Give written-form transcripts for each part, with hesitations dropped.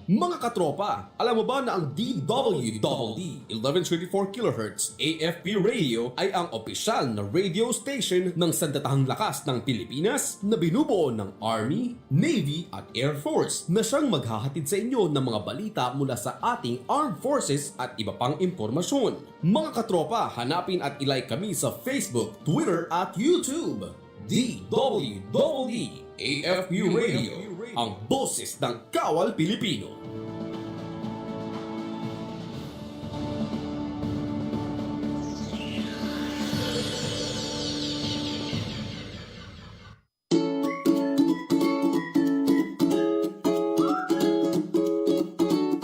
Mga katropa, alam mo ba na ang DWDD 1134 kHz AFP radio ay ang opisyal na radio station ng sandatahang lakas ng Pilipinas na binubuo ng Army, Navy at Air Force na siyang maghahatid sa inyo ng mga balita mula sa ating Armed Forces at iba pang impormasyon. Mga katropa, hanapin at ilike kami sa Facebook, Twitter at YouTube. DWDD AFP Radio, ang boses ng Kawal Pilipino.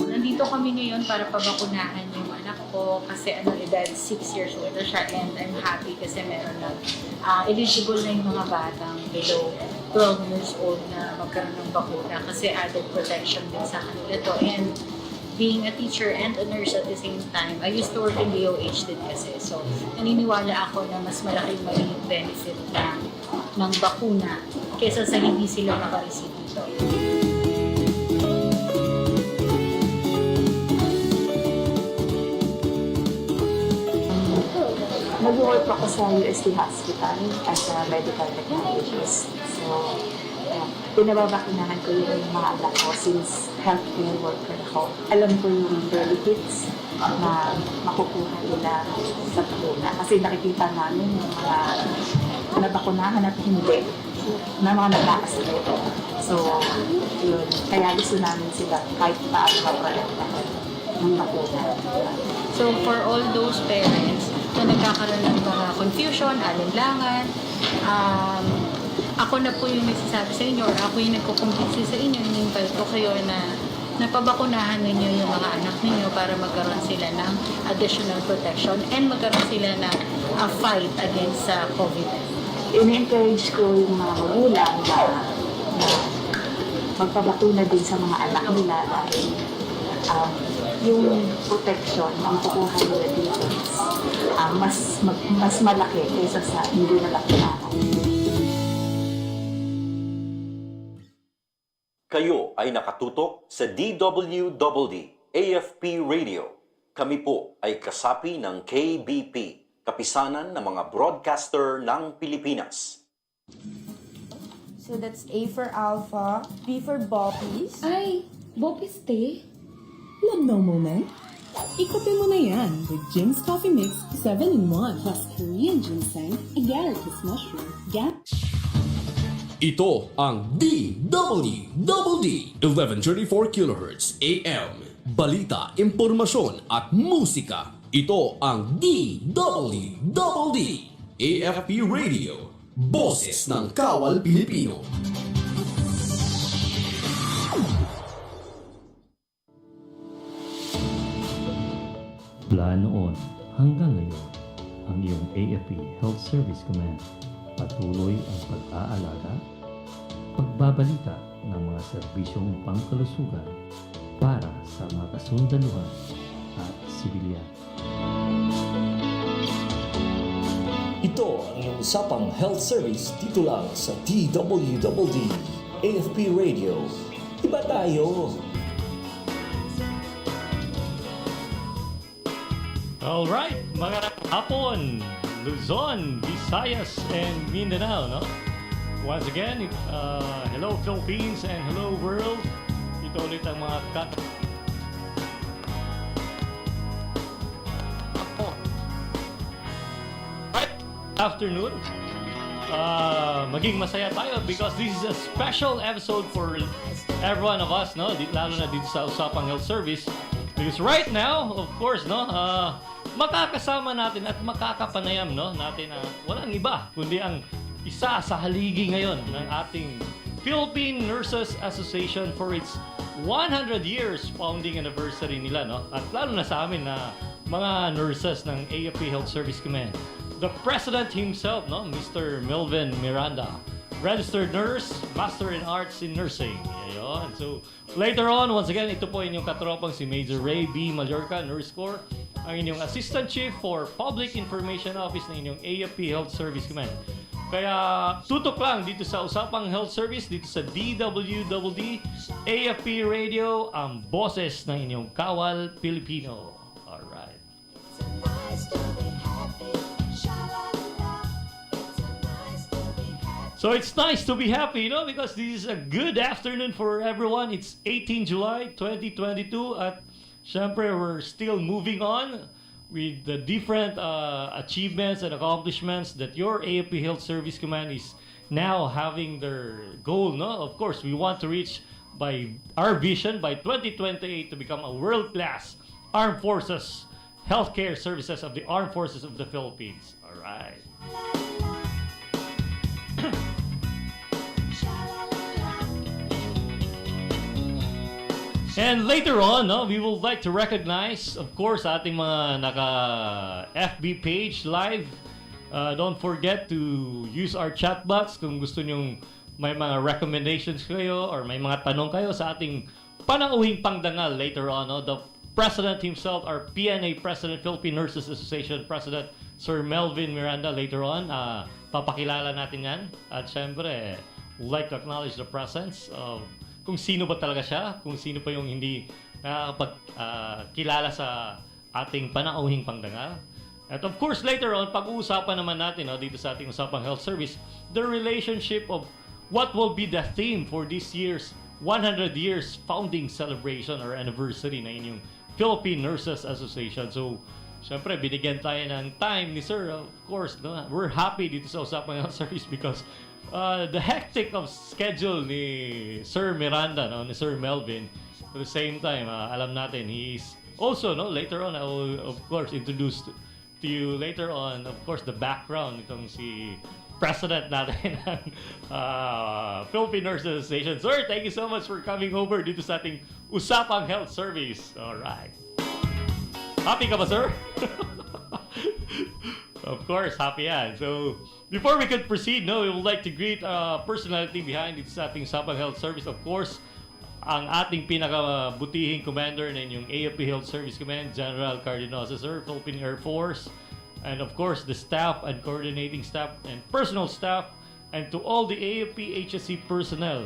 Nandito kami ngayon para pabakunahan yung anak ko kasi edad 6 years old na siya, and I'm happy kasi meron na eligible na yung mga batang below 12 years old na magkaroon ng bakuna kasi added protection din sa kanila to. And being a teacher and a nurse at the same time, I used to work in DOH din kasi. So, naniniwala ako na mas malaking magiging benefit ng bakuna kaysa sa hindi sila makareceive dito. Nag-work ako sa UST Hospital as a medical technologist. So, pinababakinahan ko yung mga anak ko since healthcare worker ako. Alam ko yung early hits na makukuha nila sa bakuna. Kasi nakikita namin yung mga nabakunahan at hindi na mga nagkakasakit. So, yun. Kaya gusto namin sila kahit paano maprotektahan ng bakuna. So, for all those parents na nagkakaroon ng mga confusion, alinlangan, ako na po yung nagsasabi sa inyo or ako yung nagkukumbinsi sa inyo, in-invite ko kayo na napabakunahan ninyo yung mga anak ninyo para magkaroon sila ng additional protection and magkaroon sila ng fight against COVID. In-encourage ko yung mga magulang na magpabakuna din sa mga anak nila dahil yung protection ang kukuha nila dito mas malaki kaysa sa hindi nalakunahan. Kayo ay nakatutok sa DWDD AFP Radio. Kami po ay kasapi ng KBP, kapisanan ng mga broadcaster ng Pilipinas. So that's A for Alpha, B for Boppies. Ay, Boppies te. Lamnaw moment? Ikape mo na yan with Jim's Coffee Mix 7-in-1 plus Korean ginseng, agaricus mushroom, Ito ang DWDD 1134 kHz AM. Balita, impormasyon at musika. Ito ang DWDD AFP Radio. Boses ng Kawal Pilipino. Mula noon hanggang ngayon, ang iyong AFP Health Service Command patuloy ang pag-aalaga, pagbabalita ng mga serbisyong pangkalusugan para sa mga kasundaluhan at sibilyan. Ito ang iyong USAPANG Health Service dito lang sa DWDD AFP Radio. Iba tayo! Alright, magandang hapon, Luzon, Visayas, and Mindanao, no? Once again, hello Philippines and hello world. Ito ulit ang mga afternoon. Maging masaya tayo because this is a special episode for every one of us, no? Lalo na dito sa USAPANG Health Service. Because right now, of course, no, makakasama natin at makakapanayam, no, natin walang iba kundi ang isa sa haligi ngayon ng ating Philippine Nurses Association for its 100 years founding anniversary nila, no? At lalo na sa amin na mga nurses ng AFP Health Service Command. The President himself, no, Mr. Melvin Miranda, registered nurse, Master in Arts in Nursing. Ayun. So, later on, once again, ito po inyong katropang si Major Rhey B. Mallorca, Nurse Corps, ang inyong Assistant Chief for Public Information Office ng inyong AFP Health Service Command. Kaya tutok lang dito sa Usapang Health Service, dito sa DWDD, AFP Radio, ang boses ng inyong kawal Pilipino. Alright. So it's nice to be happy, because this is a good afternoon for everyone. It's 18 July 2022 at syempre we're still moving on with the different achievements and accomplishments that your AFP Health Service Command is now having their goal. Of course, we want to reach by our vision by 2028 to become a world-class armed forces healthcare services of the Armed Forces of the Philippines. All right. And later on, we would like to recognize, of course, ating mga naka-FB page live. Don't forget to use our chat box kung gusto nyong may mga recommendations kayo or may mga tanong kayo sa ating panauhing pangdangal later on. The President himself, our PNA President, Philippine Nurses Association President, Sir Melvin Miranda, later on, papakilala natin yan. At syempre, we'd like to acknowledge the presence of kung sino ba talaga siya, kung sino pa yung hindi nakakapagkilala sa ating panauhing pangdangal. At of course, later on, pag-uusapan naman natin dito sa ating Usapang Health Service, the relationship of what will be the theme for this year's 100 years founding celebration or anniversary na inyong Philippine Nurses Association. So, syempre, binigyan tayo ng time ni Sir. Of course, we're happy dito sa Usapang Health Service because the hectic of schedule ni Sir Miranda, ni Sir Melvin, at the same time, alam natin, he's also, later on, I will, of course, introduce to you later on, of course, the background nitong si President natin ng Philippine Nurses Association. Sir, thank you so much for coming over dito sa ating Usapang Health Service. Alright. Happy ka ba, sir? Of course, happy yan. So, before we could proceed, we would like to greet personality behind it sa ating Usapang Health Service. Of course, ang ating pinakabutihing commander na inyong AFP Health Service Command, General Cardinosa, sir, Philippine Air Force. And of course, the staff and coordinating staff and personal staff and to all the AFP HSC personnel.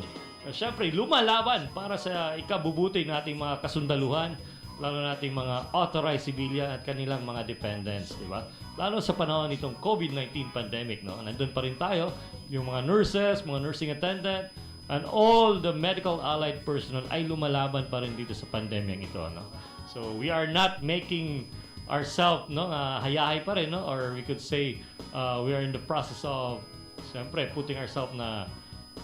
Siyempre, lumalaban para sa ikabubuti nating mga kasundaluhan, lalo nating mga authorized civilian at kanilang mga dependents, di ba? Lalo sa panahon nitong COVID-19 pandemic, nandun pa rin tayo, yung mga nurses, mga nursing attendant, and all the medical allied personnel ay lumalaban pa rin dito sa pandemic ito, So, we are not making ourselves, hayahay pa rin, or we could say, we are in the process of, siyempre, putting ourselves na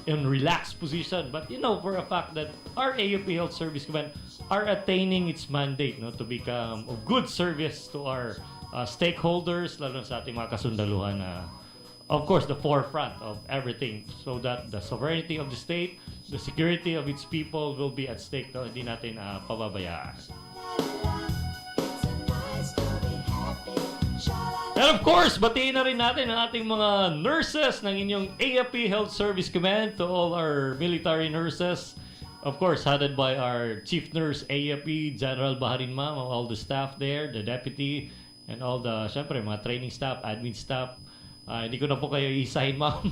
in relaxed position, but for a fact that our AFP Health Service Command are attaining its mandate to become of good service to our stakeholders, lalo sa ating mga kasundaluhan na of course the forefront of everything so that the sovereignty of the state, the security of its people will be at stake. Hindi natin pababayaan. And of course, batiin na rin natin ang ating mga nurses ng inyong AFP Health Service Command, to all our military nurses. Of course, headed by our Chief Nurse AFP, General Baharin Ma'am, all the staff there, the deputy, and all the, syempre, mga training staff, admin staff. Hindi ko na po kayo isahin, Ma'am.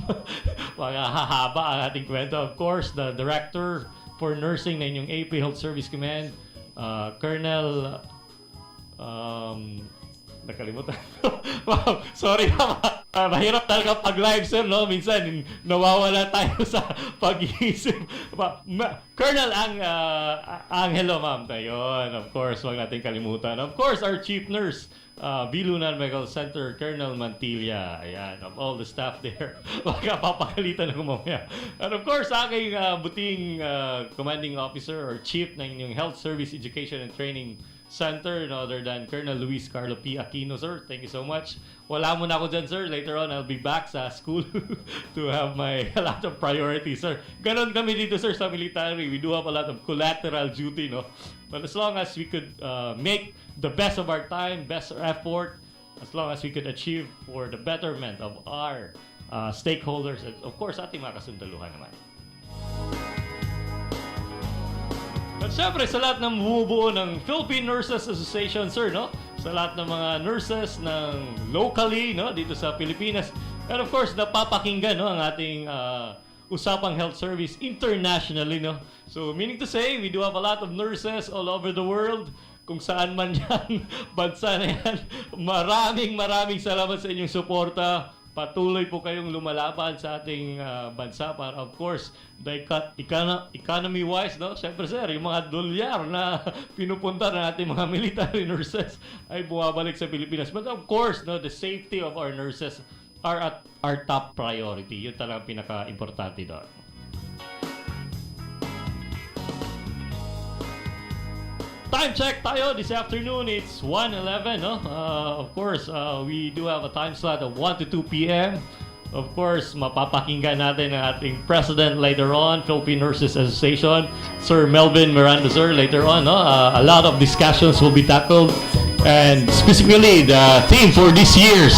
Hahaba ang ating kwento. Of course, the Director for Nursing ng inyong AFP Health Service Command, Colonel... nakalimutan. Wow, sorry naman. Mahirap talaga pag-live, sir, Minsan, nawawala tayo sa pag-iisip. Colonel Angelo, ma'am. Ayun, of course, wag natin kalimutan. Of course, our Chief Nurse, Bilunan Medical Center, Colonel Mantilla. Ayan, of all the staff there. Baka papakalitan ako mamaya. And of course, aking buting commanding officer or chief ng inyong Health Service Education and Training Center, no other than Colonel Luis Carlo P. Aquino, sir. Thank you so much. Wala muna ako dyan, sir. Later on, I'll be back sa school to have a lot of priorities, sir. Ganon kami dito, sir, sa military. We do have a lot of collateral duty, But as long as we could make the best of our time, best effort, as long as we could achieve for the betterment of our stakeholders, and of course, ating mga kasundaluhan naman. At syempre, sa lahat ng bumubuo ng Philippine Nurses Association, sir, Sa lahat ng mga nurses ng locally, dito sa Pilipinas, And of course, napapakinggan no, ang ating Usapang Health Service internationally. No? So meaning to say, we do have a lot of nurses all over the world. Kung saan man yan, bansa na yan. Maraming salamat sa inyong suporta. Patuloy po kayong lumalaban sa ating bansa para of course, economy-wise, no? Siyempre sir, yung mga dolyar na pinupunta ng ating mga military nurses ay bumabalik sa Pilipinas. But of course, no, the safety of our nurses are at our top priority. Yun talagang pinaka-importante doon. Time check tayo this afternoon. It's 1:11, no? Of course, we do have a time slot of 1 to 2 p.m. Of course, mapapakinggan natin ang ating president later on, Philippine Nurses Association, Sir Melvin Miranda, sir, later on, no? A lot of discussions will be tackled. And specifically, the theme for this year's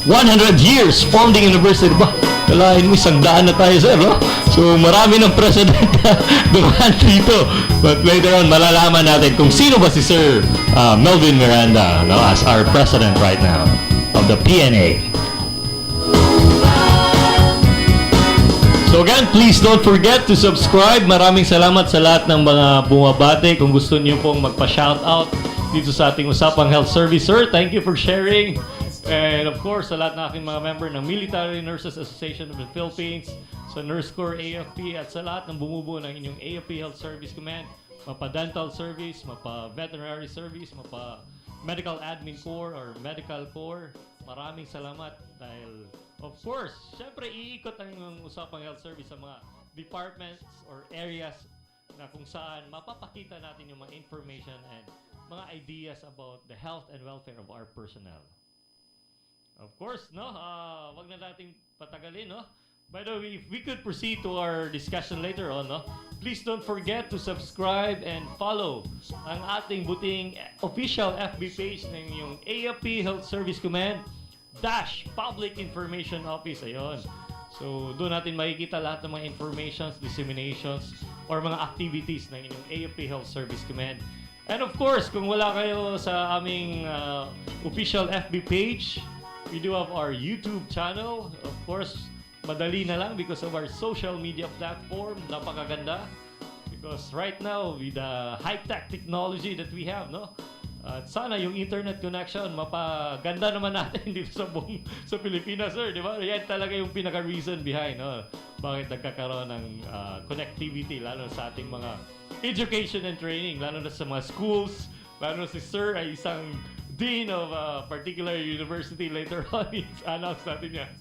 100 years founding university. Ba, kalahin mo, 100 na tayo, sir, no? So, marami ng president na dumaan dito. But later on, malalaman natin kung sino ba si Sir Melvin Miranda, no, as our president right now of the PNA. So again, please don't forget to subscribe. Maraming salamat sa lahat ng mga bumabate. Kung gusto niyo pong magpa-shoutout dito sa ating Usapang Health Service, sir, thank you for sharing. And of course, sa lahat ng aking mga member ng Military Nurses Association of the Philippines, sa Nurse Corps AFP, at sa lahat ng bumubuo ng inyong AFP Health Service Command, mapa-dental service, mapa-veterinary service, mapa-medical admin corps or medical corps, maraming salamat dahil, of course, syempre iikot ang Usapang Health Service sa mga departments or areas na kung saan mapapakita natin yung mga information and mga ideas about the health and welfare of our personnel. Of course, no? Wag na nating patagalin, no? By the way, if we could proceed to our discussion later on, no? Please don't forget to subscribe and follow ang ating buting official FB page ng yung AFP Health Service Command Public Information Office. Ayun. So, doon natin makikita lahat ng mga informations, disseminations, or mga activities ng inyong AFP Health Service Command. And of course, kung wala kayo sa aming official FB page, we do have our YouTube channel. Of course, madali na lang because of our social media platform. Napakaganda. Because right now, with the high-tech technology that we have, no? At sana yung internet connection, mapaganda naman natin dito sa Pilipinas, sir. Di ba? Yan talaga yung pinaka-reason behind, no? Bakit nagkakaroon ng connectivity, lalo sa ating mga education and training, lalo na sa mga schools, lalo si sir ay isang dean of a particular university. Later on, i-announce natin yan.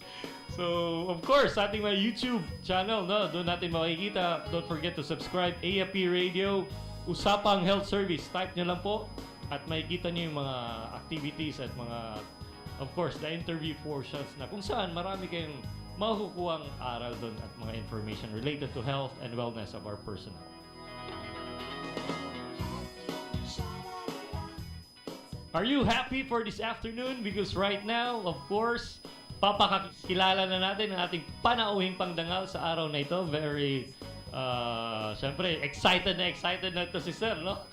So, of course, sa ating mga YouTube channel, no, doon natin makikita. Don't forget to subscribe. AFP Radio, Usapang Health Service. Type nyo lang po at makikita nyo yung mga activities at mga, of course, the interview portions na kung saan marami kayong makukuhang aral doon at mga information related to health and wellness of our personnel. Are you happy for this afternoon? Because right now, of course, papakilala na natin ang ating panauhing pangdangal sa araw na ito. Very, syempre, excited na ito si Sir, no?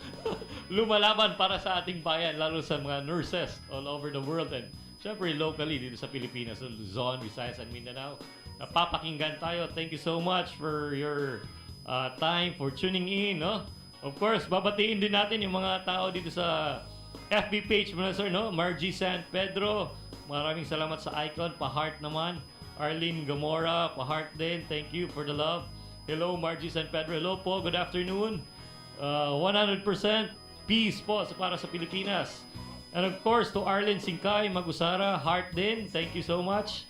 Lumalaban para sa ating bayan, lalo sa mga nurses all over the world and syempre locally dito sa Pilipinas, Luzon, Visayas, and Mindanao. Napapakinggan tayo. Thank you so much for your time, for tuning in, no? Of course, babatiin din natin yung mga tao dito sa FB page mo na, sir, no? Margie San Pedro, maraming salamat sa icon, pa-heart naman. Arlene Gamora, pa-heart din, thank you for the love. Hello, Margie San Pedro. Hello po, good afternoon. 100% peace po para sa Pilipinas. And of course, to Arlen Singkay, Magusara, heart din, thank you so much.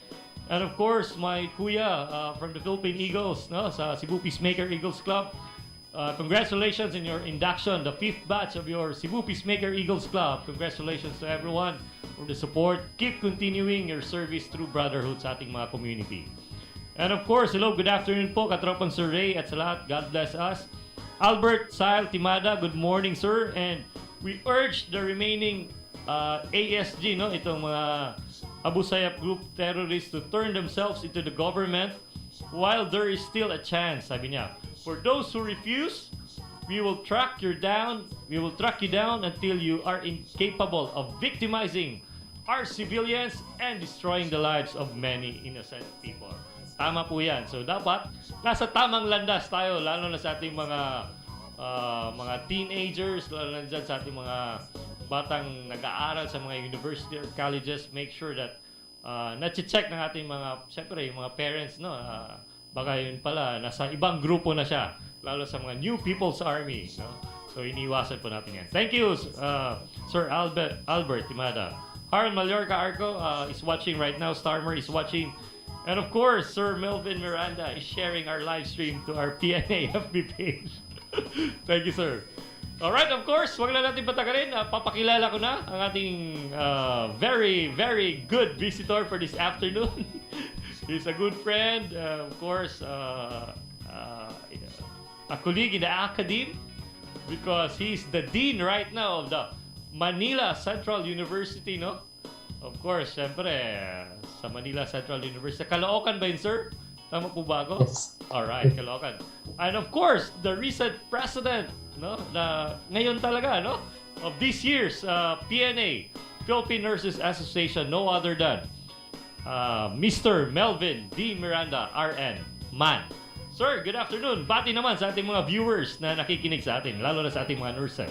And of course, my kuya from the Philippine Eagles, no? Sa Cebu Peacemaker Eagles Club. Congratulations in your induction, the 5th batch of your Cebu Peacemaker Eagles Club. Congratulations to everyone for the support. Keep continuing your service through brotherhood sa ating mga community. And of course, hello, good afternoon po, Katropang Sir Rhey at sa lahat. God bless us. Albert Sile Timada, good morning, sir. And we urge the remaining ASG, no, itong mga Abu Sayyaf group terrorists to turn themselves into the government while there is still a chance, sabi niya. For those who refuse, we will track you down until you are incapable of victimizing our civilians and destroying the lives of many innocent people. Tama po yan. So dapat nasa tamang landas tayo, lalo na sa ating mga teenagers, lalo na dyan sa ating mga batang nag-aaral sa mga university or colleges. Make sure that na-check ng ating siyempre, yung mga parents, no? Baka yun pala, nasa ibang grupo na siya, lalo sa mga New People's Army, no? So iniwasan po natin yan. Thank you, Sir Albert Timada. Harold Mallorca Arco is watching right now. Starmer is watching. And of course, Sir Melvin Miranda is sharing our live stream to our PNA FB page. Thank you, sir. Alright, of course, wag na natin patagalin. Papakilala ko na ang ating very, very good visitor for this afternoon. He's a good friend, of course, a colleague in the academe because he's the dean right now of the Manila Central University, no? Of course, syempre, sa Manila Central University. Caloocan ba yun, sir? Tama po ba ako? Yes. Alright, Caloocan. And of course, the recent president, no? Ngayon talaga, no? Of this year's PNA, Philippine Nurses Association, no other than Mr. Melvin D. Miranda, RN, Man. Sir, good afternoon. Bati naman sa ating mga viewers na nakikinig sa atin, lalo na sa ating mga nurses.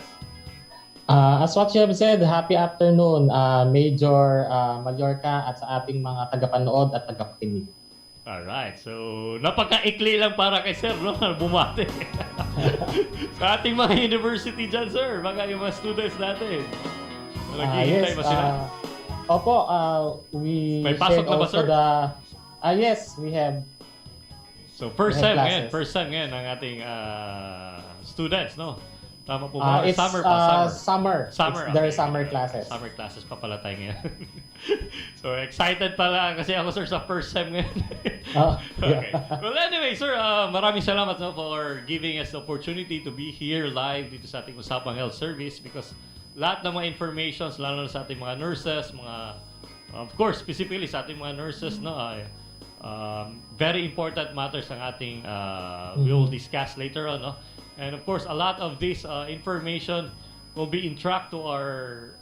As what you have said, happy afternoon, Major Mallorca at sa ating mga tagapanood at tagapakinig. Alright, so napaka-ikli lang para kay Sir, no? Bumati. Sa ating mga university dyan, sir, baka yung mga students natin. Naghihintay ba sila? Opo, we May pasok na ba, also sir? Yes, we have. So first We have time classes. ngayon ang ating students, no? Tama po ba? It's Summer pa, summer. Summer. It's their Okay. summer classes. Summer classes pa pala tayo ngayon. So excited pala kasi ako, sir, sa first time ngayon. Okay. Well, anyway, sir, maraming salamat, no, for giving us the opportunity to be here live dito sa ating Usapang Health Service because lahat ng mga informations, lalo na sa ating mga nurses, of course, specifically sa ating mga nurses, no, very important matters ang ating we will discuss later on, no? And of course, a lot of this information will be in track to our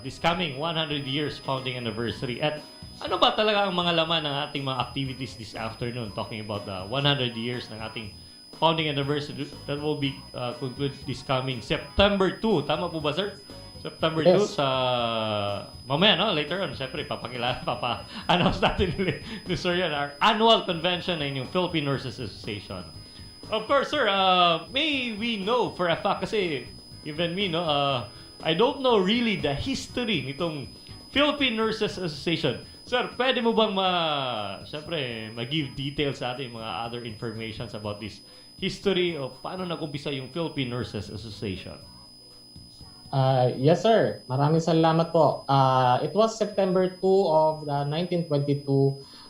this coming 100 years founding anniversary. At ano ba talaga ang mga laman ng ating mga activities this afternoon, talking about the 100 years ng ating founding anniversary that will be concluded this coming September 2. Tama po ba, sir? September 2 Yes. sa mamaya, no? Later on, siyempre, papa-announce natin ni Sir yan, our annual convention ng yung Philippine Nurses Association. Of course, sir, may we know for a fact, kasi even me, no, I don't know really the history nitong Philippine Nurses Association. Sir, pwede mo bang siyempre, mag-give details sa ating mga other informations about this history o paano nag-umpisa yung Philippine Nurses Association? Yes, sir. Maraming salamat po. It was September 2 of 1922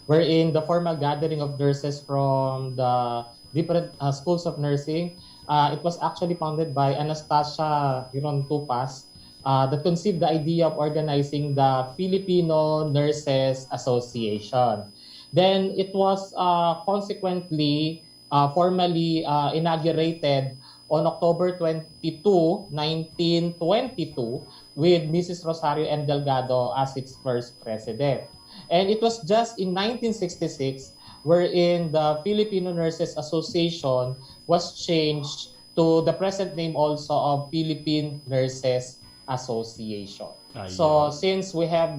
wherein the formal gathering of nurses from the different schools of nursing. It was actually founded by Anastasia Hiron Tupas that conceived the idea of organizing the Filipino Nurses Association. Then it was consequently formally inaugurated on October 22, 1922 with Mrs. Rosario M. Delgado as its first president. And it was just in 1966 wherein the Filipino Nurses Association was changed to the present name also of Philippine Nurses Association. So since we have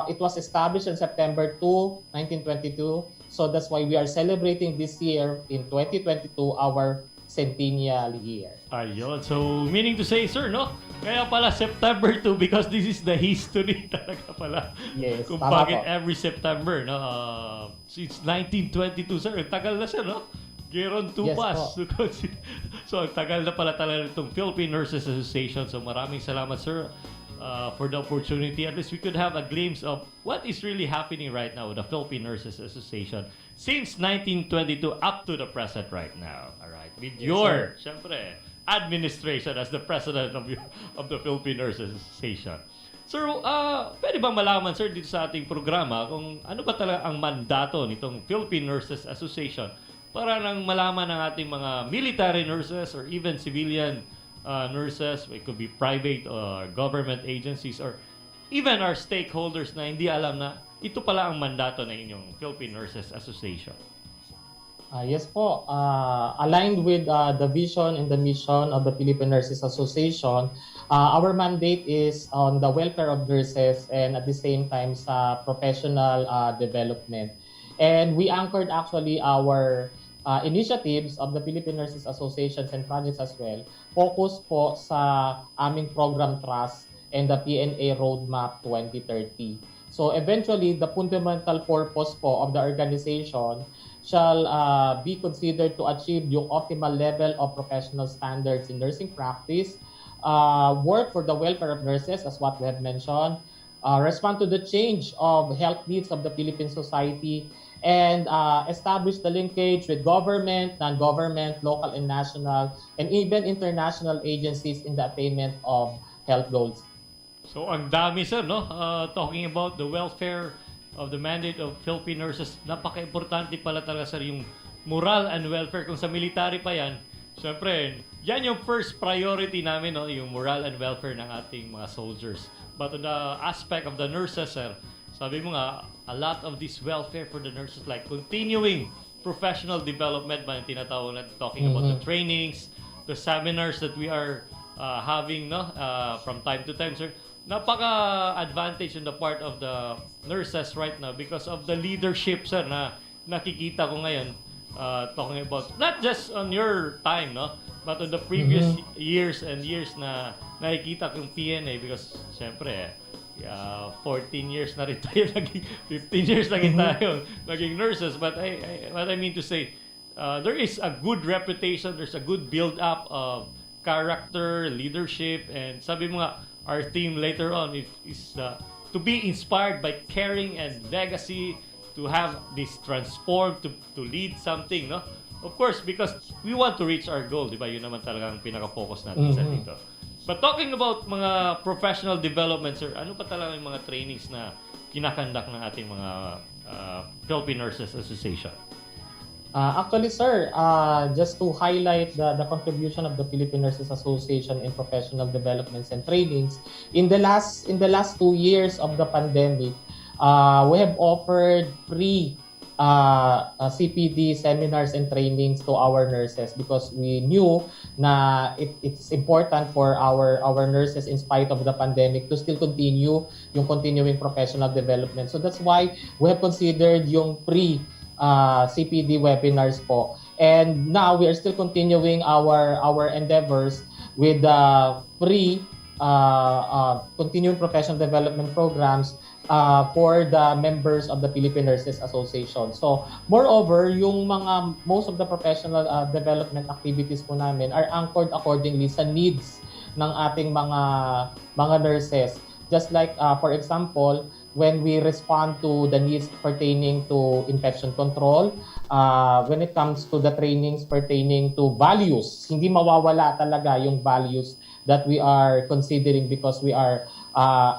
it was established on September 2, 1922, so that's why we are celebrating this year in 2022 our centennial year. Ayun. So, meaning to say, sir, no? Kaya pala September 2 because this is the history talaga pala. Yes, Kung tama bakit po. every September, no? Since 1922, sir. Tagal na siya, no? Geron Tupas. Yes, So, ang tagal na pala talaga itong Philippine Nurses Association. So, maraming salamat, sir, for the opportunity. At least we could have a glimpse of what is really happening right now with the Philippine Nurses Association since 1922 up to the present right now. All right. With your, syempre, administration as the president of the Philippine Nurses Association. Sir, pwede bang malaman, sir, dito sa ating programa kung ano ba talaga ang mandato nitong Philippine Nurses Association para nang malaman ng ating mga military nurses or even civilian nurses, it could be private or government agencies, or even our stakeholders na hindi alam na ito pala ang mandato ng inyong Philippine Nurses Association? Yes po. Aligned with the vision and the mission of the Philippine Nurses Association, our mandate is on the welfare of nurses and at the same time sa professional development. And we anchored actually our initiatives of the Philippine Nurses Associations and projects as well, focus po sa aming program trust and the PNA Roadmap 2030. So eventually, the fundamental purpose po of the organization shall be considered to achieve yung optimal level of professional standards in nursing practice, work for the welfare of nurses, as what we have mentioned, respond to the change of health needs of the Philippine society, and establish the linkage with government, non-government, local and national, and even international agencies in the attainment of health goals. So ang dami sir, no? Talking about the welfare of the mandate of Philippine nurses, napaka-importante pala talaga sir yung moral and welfare. Kung sa military pa yan, syempre, yan yung first priority namin, no? Yung moral and welfare ng ating mga soldiers. But on the aspect of the nurses, sir, sabi mo nga, a lot of this welfare for the nurses, like continuing professional development ba yung tinatawag natin, talking about the trainings, the seminars that we are having, no? From time to time, sir. Napaka-advantage on the part of the nurses right now because of the leadership, sir, na nakikita ko ngayon, talking about not just on your time, no, but on the previous years and years na nakikita kong PNA because syempre 14 years na rin tayo naging 15 years na rin tayo naging nurses, but what I mean to say, there is a good reputation, there's a good build up of character, leadership, and sabi mo nga, our theme later on is to be inspired by caring and legacy, to have this transformed to lead something, no? Of course, because we want to reach our goal, di ba? Yun naman talagang pinaka-focus natin sa dito. But talking about mga professional development, sir, ano pa talaga yung mga trainings na kinakandak ng ating mga Philippine Nurses Association? Actually, sir, just to highlight the contribution of the Philippine Nurses Association in professional developments and trainings, in the last 2 years of the pandemic, we have offered free CPD seminars and trainings to our nurses because we knew na it's important for our nurses in spite of the pandemic to still continue yung continuing professional development. So that's why we have considered yung free CPD webinars po. And now we are still continuing our endeavors with free continuing professional development programs for the members of the Philippine Nurses Association. So, moreover, yung most of the professional development activities po namin are anchored accordingly sa needs ng ating mga nurses. Just like, for example, when we respond to the needs pertaining to infection control, when it comes to the trainings pertaining to values, hindi mawawala talaga yung values that we are considering because we are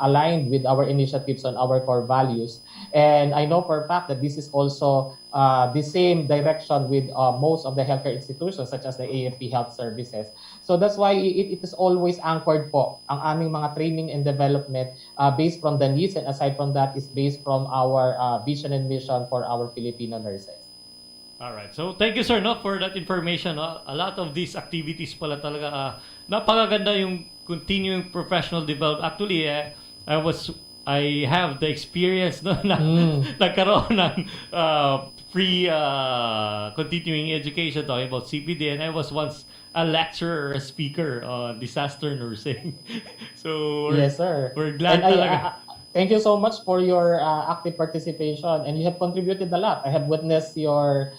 aligned with our initiatives on our core values. And I know for a fact that this is also the same direction with most of the healthcare institutions such as the AFP Health Services. So that's why it is always anchored po ang aming mga training and development based from the needs, and aside from that is based from our vision and mission for our Filipino nurses. All right. So thank you sir for that information. A lot of these activities pala talaga napakaganda yung continuing professional development. Actually, I have the experience na nagkaroon ng free continuing education talking about CPD, and I was once a lecturer or a speaker on disaster nursing. So yes, sir. We're glad and talaga. Thank you so much for your active participation, and you have contributed a lot. I have witnessed your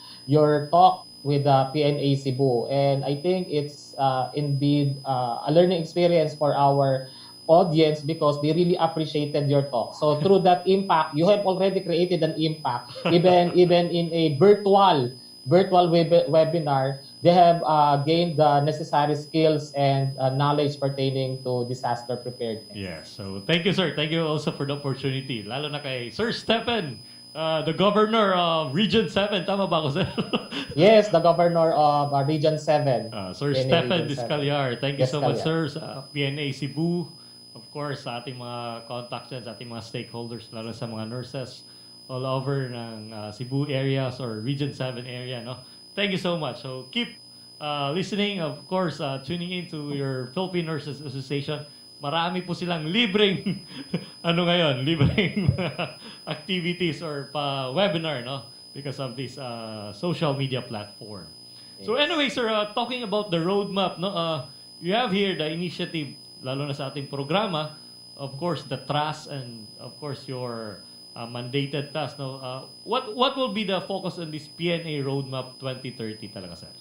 talk with PNA Cebu, and I think it's indeed a learning experience for our audience because they really appreciated your talk. So through that impact, you have already created an impact, even in a virtual webinar. They have gained the necessary skills and knowledge pertaining to disaster preparedness. Yes. So thank you, sir. Thank you also for the opportunity. Lalo na kay Sir Stephen, the Governor of Region 7. Tama ba ako, sir? Yes, the Governor of Region 7. Sir PNA Stephen Region 7. Discaliar. Thank you so much, sir, sa PNA Cebu. of course, sa ating mga contacts dyan, sa ating mga stakeholders, lalo sa mga nurses all over ng Cebu areas or Region 7 area, no? Thank you so much. So keep listening, of course, tuning in to your Philippine Nurses Association. Marami po silang libreng, libreng activities or webinar, no? Because of this social media platform. So anyway, sir, talking about the roadmap, no? You have here the initiative, lalo na sa ating programa, of course, the trust and of course your mandated task. No? What will be the focus on this PNA Roadmap 2030 talaga, sir?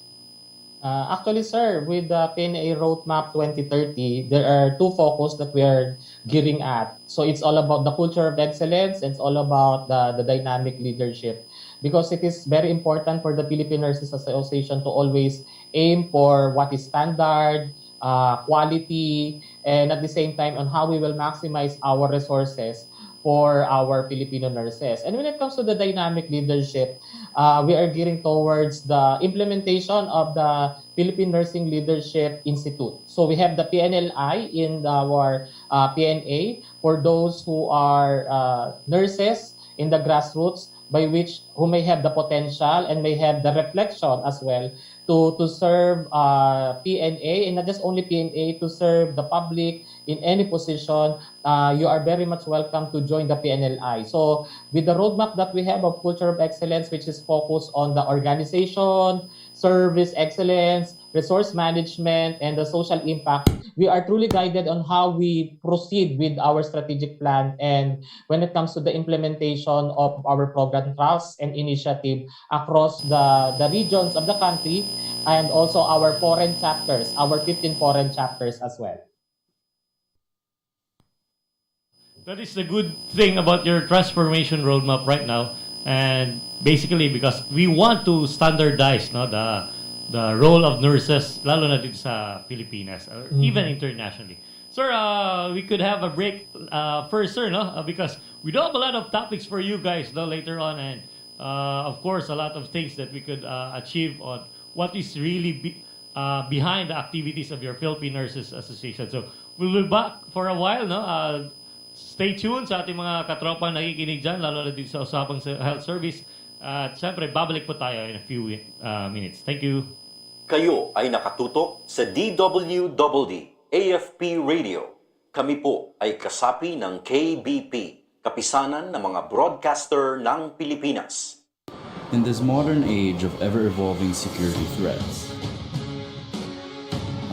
Actually, sir, with the PNA Roadmap 2030, there are two focus that we are gearing at. So it's all about the culture of excellence, and it's all about the dynamic leadership. Because it is very important for the Philippine Nurses Association to always aim for what is standard, quality, and at the same time on how we will maximize our resources for our Filipino nurses. And when it comes to the dynamic leadership, we are gearing towards the implementation of the Philippine Nursing Leadership Institute. So we have the PNLI in our PNA for those who are nurses in the grassroots, by which who may have the potential and may have the reflection as well to serve PNA, and not just only PNA, to serve the public in any position. You are very much welcome to join the PNLI. So with the roadmap that we have of culture of excellence, which is focused on the organization, service excellence, resource management, and the social impact, we are truly guided on how we proceed with our strategic plan, and when it comes to the implementation of our program trust and initiative across the regions of the country, and also our foreign chapters, our 15 foreign chapters as well. That is the good thing about your transformation roadmap right now, and basically because we want to standardize, no, the role of nurses, lalo na dito sa Pilipinas or even internationally. Sir, we could have a break first, sir, no, because we do have a lot of topics for you guys, no, later on, and of course a lot of things that we could achieve on what is really behind the activities of your Philippine Nurses Association. So we'll be back for a while, no. Stay tuned sa ating mga katropang nakikinig dyan, lalo na dito sa Usapang Health Service. At syempre, babalik po tayo in a few minutes. Thank you. Kayo ay nakatutok sa DWDD AFP Radio. Kami po ay kasapi ng KBP, kapisanan ng mga broadcaster ng Pilipinas. In this modern age of ever-evolving security threats,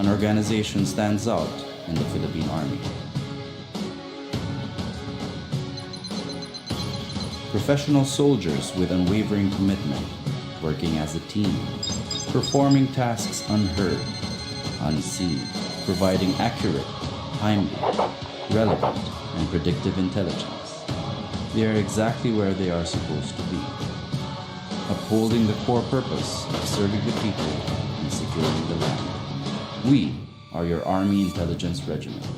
an organization stands out in the Philippine Army. Professional soldiers with unwavering commitment, working as a team, performing tasks unheard, unseen, providing accurate, timely, relevant, and predictive intelligence. They are exactly where they are supposed to be, upholding the core purpose of serving the people and securing the land. We are your Army Intelligence Regiment.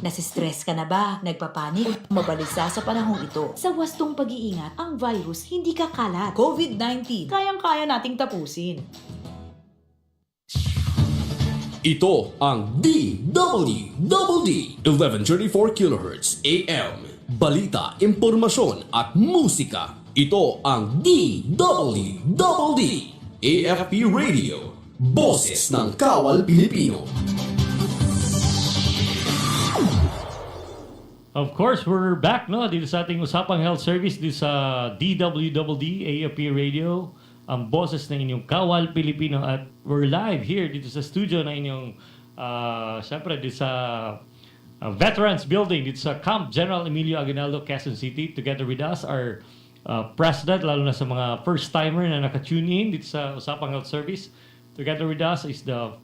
Nasistress ka na ba? Nagpapanik? Mabalisa sa panahong ito. Sa wastong pag-iingat, ang virus hindi kakalat. COVID-19, kayang-kaya nating tapusin. Ito ang DWDD 1134 kHz AM. Balita, impormasyon at musika. Ito ang DWDD AFP Radio. Boses ng Kawal Pilipino. Of course, we're back, no, dito sa ating Usapang Health Service, dito sa DWDD AFP Radio, ang boses ng inyong Kawal Pilipino, at we're live here dito sa studio na inyong, syempre, dito sa Veterans Building, dito sa Camp General Emilio Aguinaldo, Quezon City. Together with us, our President, lalo na sa mga first-timer na naka-tune in dito sa Usapang Health Service. Together with us is the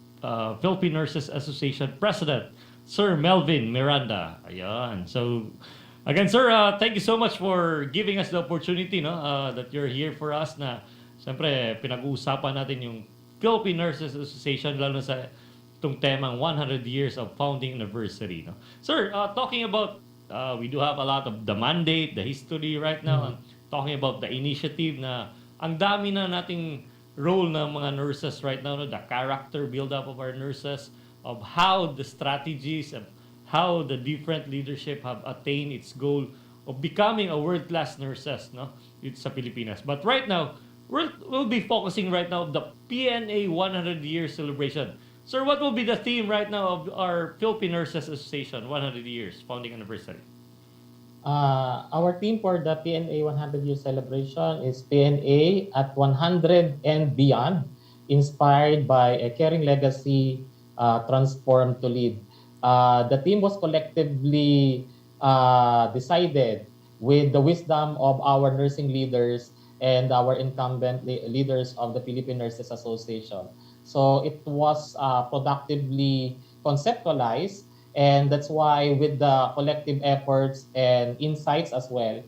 Philippine Nurses Association President, Sir Melvin Miranda. Ayan. So, again, sir, thank you so much for giving us the opportunity, no, that you're here for us, na siyempre pinag-uusapan natin yung Philippine Nurses Association, lalo sa itong temang 100 years of founding anniversary. No? Sir, talking about, we do have a lot of the mandate, the history right now, and talking about the initiative na ang dami na nating role ng mga nurses right now, no? The character build-up of our nurses, of how the strategies, of how the different leadership have attained its goal of becoming a world-class nurses, no? It's sa Pilipinas. But right now, we'll be focusing right now on the PNA 100-year celebration. Sir, what will be the theme right now of our Philippine Nurses Association 100 years founding anniversary? Our theme for the PNA 100-year celebration is PNA at 100 and beyond, inspired by a caring legacy transformed to lead. The theme was collectively decided with the wisdom of our nursing leaders and our incumbent leaders of the Philippine Nurses Association. So it was productively conceptualized, and that's why with the collective efforts and insights as well,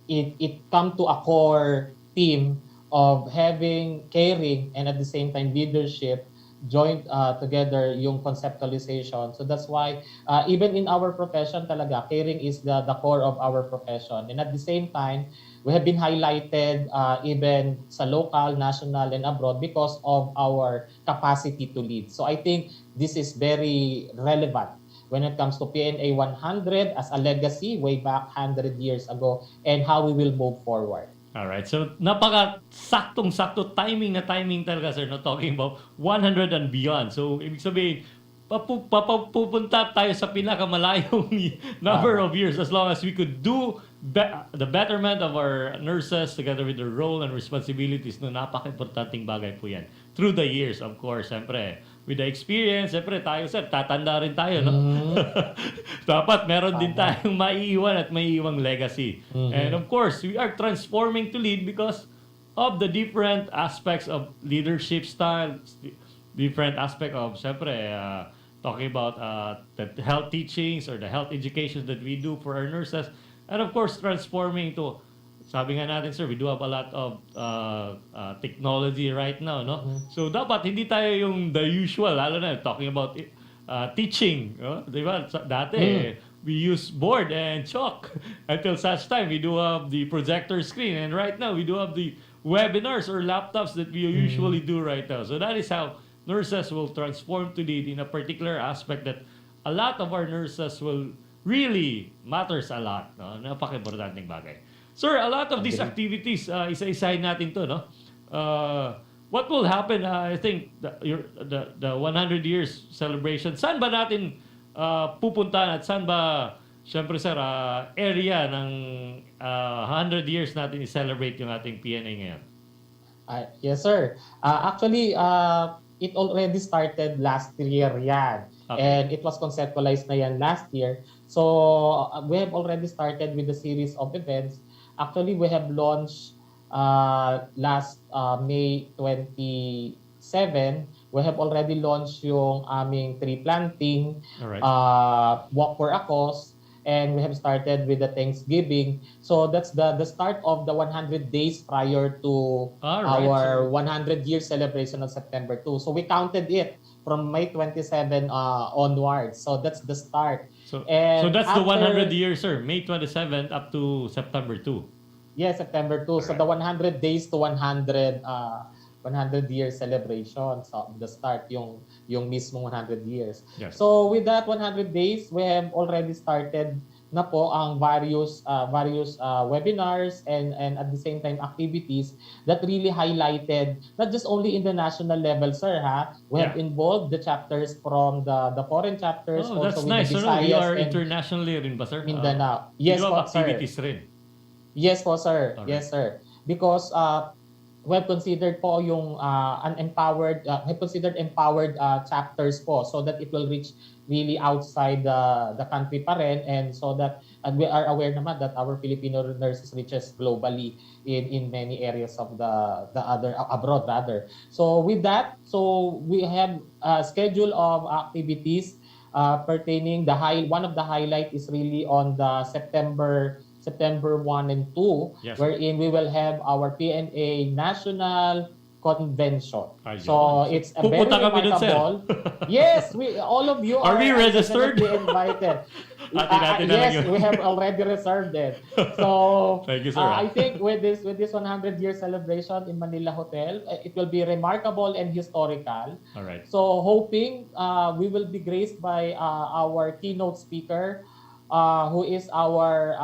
it come to a core theme of having caring and at the same time leadership joined together yung conceptualization. So that's why even in our profession talaga, caring is the core of our profession. And at the same time, we have been highlighted even sa local, national, and abroad because of our capacity to lead. So I think this is very relevant when it comes to PNA 100 as a legacy way back 100 years ago and how we will move forward. Alright, so napaka-saktong-sakto timing talaga, sir, no, talking about 100 and beyond. So, ibig sabihin, pupunta tayo sa pinakamalayong number of years as long as we could do the betterment of our nurses together with their role and responsibilities. No, napaka-importanting bagay po yan. Through the years, of course, siyempre, with the experience, siyempre tayo, sir, tatanda rin tayo, no? Dapat meron din tayong maiiwan at maiiwang legacy. And of course, we are transforming to lead because of the different aspects of leadership style, different aspect of, siyempre, talking about the health teachings or the health education that we do for our nurses. And of course, transforming to, sabi nga natin, sir, we do have a lot of technology right now, no? So, dapat hindi tayo yung the usual, lalo na, talking about teaching, no? Diba? Dati, we use board and chalk until such time. We do have the projector screen. And right now, we do have the webinars or laptops that we usually do right now. So, that is how nurses will transform to lead in a particular aspect that a lot of our nurses will really matters a lot, no? Napaka-importanting bagay. Sir, a lot of these activities, isa-isahin natin to, no? What will happen, I think, the 100 years celebration, saan ba natin pupuntahan at saan ba, syempre sir, area ng 100 years natin i-celebrate yung ating PNA ngayon? Yes, sir. Actually, it already started last year yan. Okay. And it was conceptualized na yan last year. So, we have already started with the series of events. Actually, we have launched last May 27. We have already launched yung aming tree planting, walk for a cause, and we have started with the Thanksgiving. So that's the start of the 100 days prior to our 100-year celebration on September 2. So we counted it from May 27 onwards. So that's the start. So that's the 100 years, sir. May 27 up to September 2. Yes, September 2. So the 100 days to 100 100-year celebration. So the start yung mismong 100 years. Yes. So with that 100 days, we have already started na po ang various webinars and at the same time activities that really highlighted not just only in the national level, sir, ha. We have involved the chapters from the foreign chapters. Oh, that's nice. So we are internationally rin ba, sir? Mindanao. Yes po, sir. Activities rin. Yes po, sir. Alright. Yes, sir. Because we have considered po yung empowered chapters po so that it will reach really outside the country pa rin, and so that we are aware naman that our Filipino nurses reaches globally in many areas of the other abroad rather. So with that, so we have a schedule of activities pertaining one of the highlight is really on the September 1 and 2, yes, wherein we will have our PNA National Convention. Ayun. So it's a very Pupunta kami dun, sir. remarkable. Yes, all of you Are we registered? definitely invited. Atin-atin na lang Yes, yun. we have already reserved it. So Thank you, sir. I think with this 100-year celebration in Manila Hotel, it will be remarkable and historical. All right. So hoping we will be graced by our keynote speaker, who is our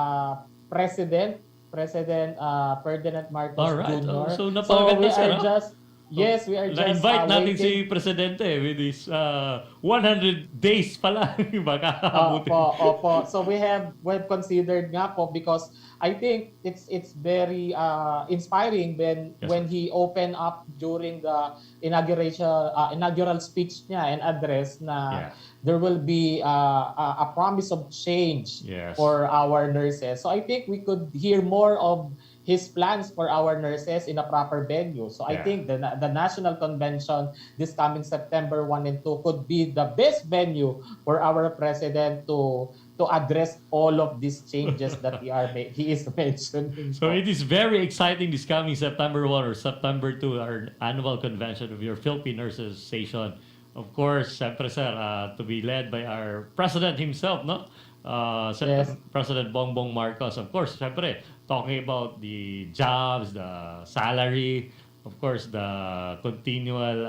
President Ferdinand Marcos All right. Jr. So, we napakaganda, sir, are no? just yes, we are just Na-invite natin waiting. si Presidente with his 100 days pala. Baka abutin. Opo. So we have considered nga po because I think it's very inspiring when he opened up during the inaugural speech niya and address na there will be a promise of change for our nurses. So I think we could hear more of his plans for our nurses in a proper venue. So I think the National Convention this coming September 1 and 2 could be the best venue for our president to address all of these changes that he is mentioning. So it is very exciting this coming September 1 or September 2, our annual convention of your Philippine Nurses Association. Of course, siyempre sir, to be led by our president himself, no? President Bongbong Marcos. Of course, siyempre, talking about the jobs, the salary, of course, the continual,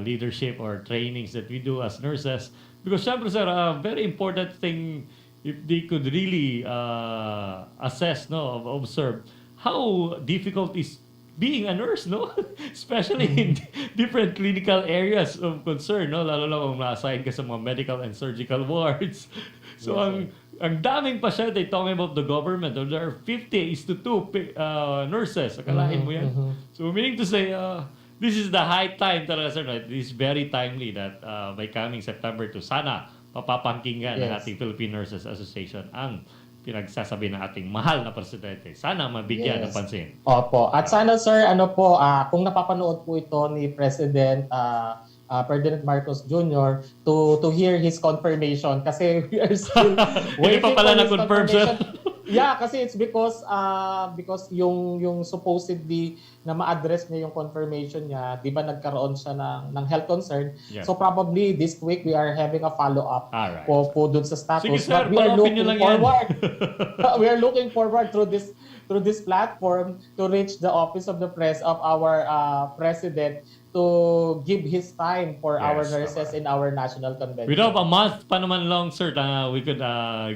leadership or trainings that we do as nurses. Because siyempre sir, a very important thing, if they could really assess, no, observe how difficult is being a nurse, no? Especially in different clinical areas of concern, no? Lalo na kung na-assign ka sa mga medical and surgical wards. So, ang daming pasyente, talking about the government, there are 50:2 nurses. Akalain mo yan? So, meaning to say, this is the high time talaga, sir. No? It is very timely that by coming September 2, sana mapapangkingan ng ating Philippine Nurses Association ang pinagsasabi ng ating mahal na presidente. Sana mabigyan ng pansin. Opo. At sana sir, kung napapanood po ito ni President Ferdinand Marcos Jr. to hear his confirmation kasi we are still waiting pa pala for his na-confirm, sir? Yeah, kasi it's because yung supposedly na ma-address niya yung confirmation niya, 'di ba nagkaroon siya ng health concern. Yeah. So probably this week we are having a follow-up po dun sa status. Sige sir, But we are pa-open nyo looking lang forward. yan. We are looking forward through this platform to reach the office of the press of our president to give his time for our nurses in our national convention. We have a month pa naman long, sir, we could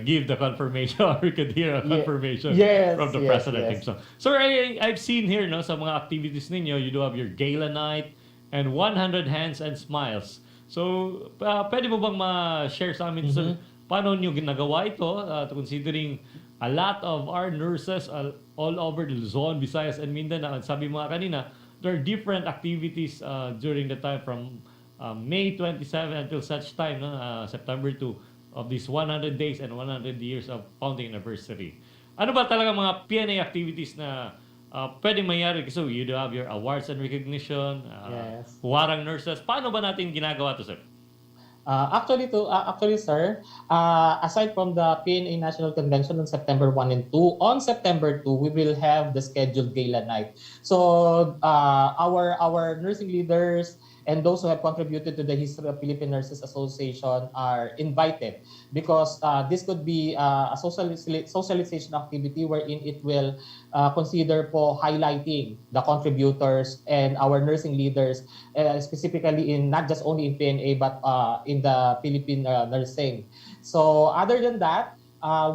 give the confirmation or we could hear a confirmation from the president himself. Sir, I've seen here, no, sa mga activities ninyo, you do have your gala night and 100 hands and smiles. So, pwede mo bang ma-share sa amin, sir, paano nyo ginagawa ito, considering a lot of our nurses all over the Luzon, Visayas, and Mindanao, sabi mo nga kanina, there are different activities during the time from May 27 until such time, September 2, of these 100 days and 100 years of founding anniversary. Ano ba talaga mga PNA activities na pwedeng mangyari? Kasi you do have your awards and recognition, huwarang nurses. Paano ba natin ginagawa to, sir? Actually, sir, aside from the PNA National Convention on September 1 and 2, on September 2, we will have the scheduled gala night. So, our nursing leaders and those who have contributed to the History of Philippine Nurses Association are invited because this could be a socialization activity wherein it will consider po highlighting the contributors and our nursing leaders, specifically in not just only in PNA but in the Philippine nursing. So other than that,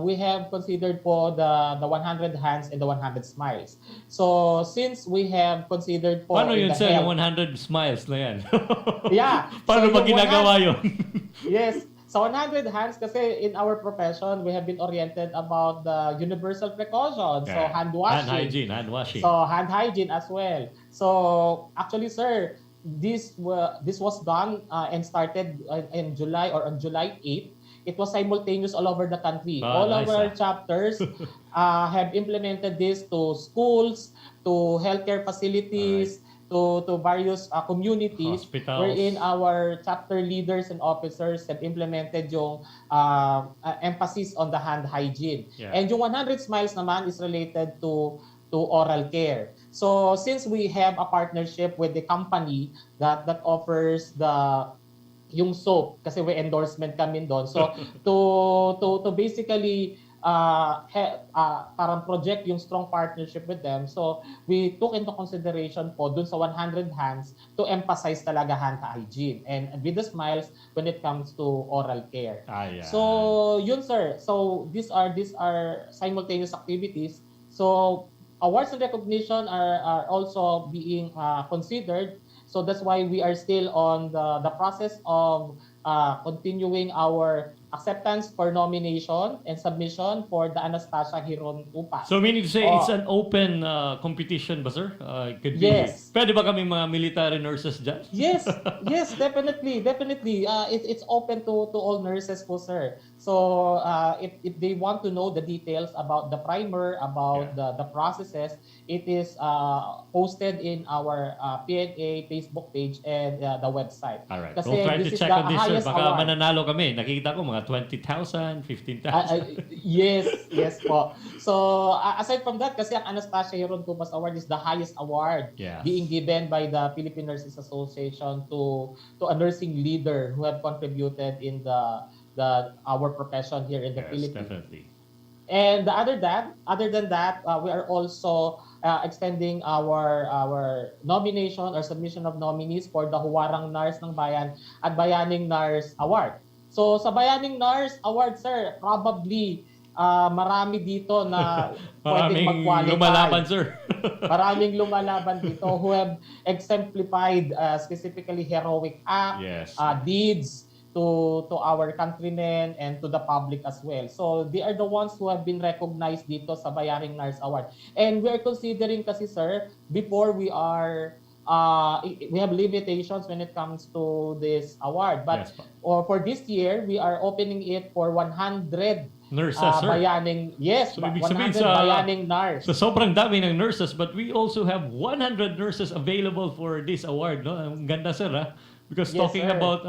we have considered po the 100 hands and the 100 smiles. So since we have considered po paano yun, sir, yung 100 smiles na yan? Paano ba ginagawa yun? Yes. So 100 hands kasi in our profession, we have been oriented about the universal precautions. So hand washing. Hand washing. So hand hygiene as well. So actually, sir, this was done and started in July or on July 8th. It was simultaneous all over the country. All of our chapters have implemented this to schools, to healthcare facilities, to various communities, hospitals, wherein our chapter leaders and officers have implemented yung emphasis on the hand hygiene. And yung 100 smiles naman is related to to oral care. So since we have a partnership with the company that offers yung soap, kasi may endorsement kami doon. So to basically parang project yung strong partnership with them. So we took into consideration po dun sa 100 hands to emphasize talaga hand hygiene and with the smiles when it comes to oral care. Yeah. So yun sir. So these are simultaneous activities. So awards and recognition are also being considered. So that's why we are still on the process of continuing our acceptance for nomination and submission for the Anastasia Hiron Upas. So meaning to say, it's an open competition ba, sir? It could be, yes. Pwede ba kami mga military nurses dyan? Yes, definitely. It's open to all nurses po, sir. So if they want to know the details about the primer, about the processes, it is posted in our PNA Facebook page and the website. Alright, Kasi we'll try to check on this, sir. Baka award. mananalo kami. Nakikita ko mga 20,000, 15,000. Yes po. So aside from that, kasi ang Anastasia Hiron Tupas Award is the highest award being given by the Philippine Nurses Association to a nursing leader who have contributed in our profession here in the Philippines. Definitely. And other than that, we are also extending our nomination or submission of nominees for the Huwarang Nars ng Bayan at Bayaning Nars Award. So sa Bayaning Nars Award, sir, probably marami dito na pwedeng mag-qualify. Lumalaban, sir. Maraming lumalaban dito who have exemplified specifically heroic acts, deeds to our countrymen and to the public as well. So they are the ones who have been recognized dito sa Bayaning Nars Award. And we are considering kasi, sir, before we have limitations when it comes to this award. But for this year, we are opening it for 100 nurses, sir. Bayaning, yes, so, 100 Bayaning Nars. So sobrang dami ng nurses, but we also have 100 nurses available for this award. No? Ang ganda, sir, ha? Because talking about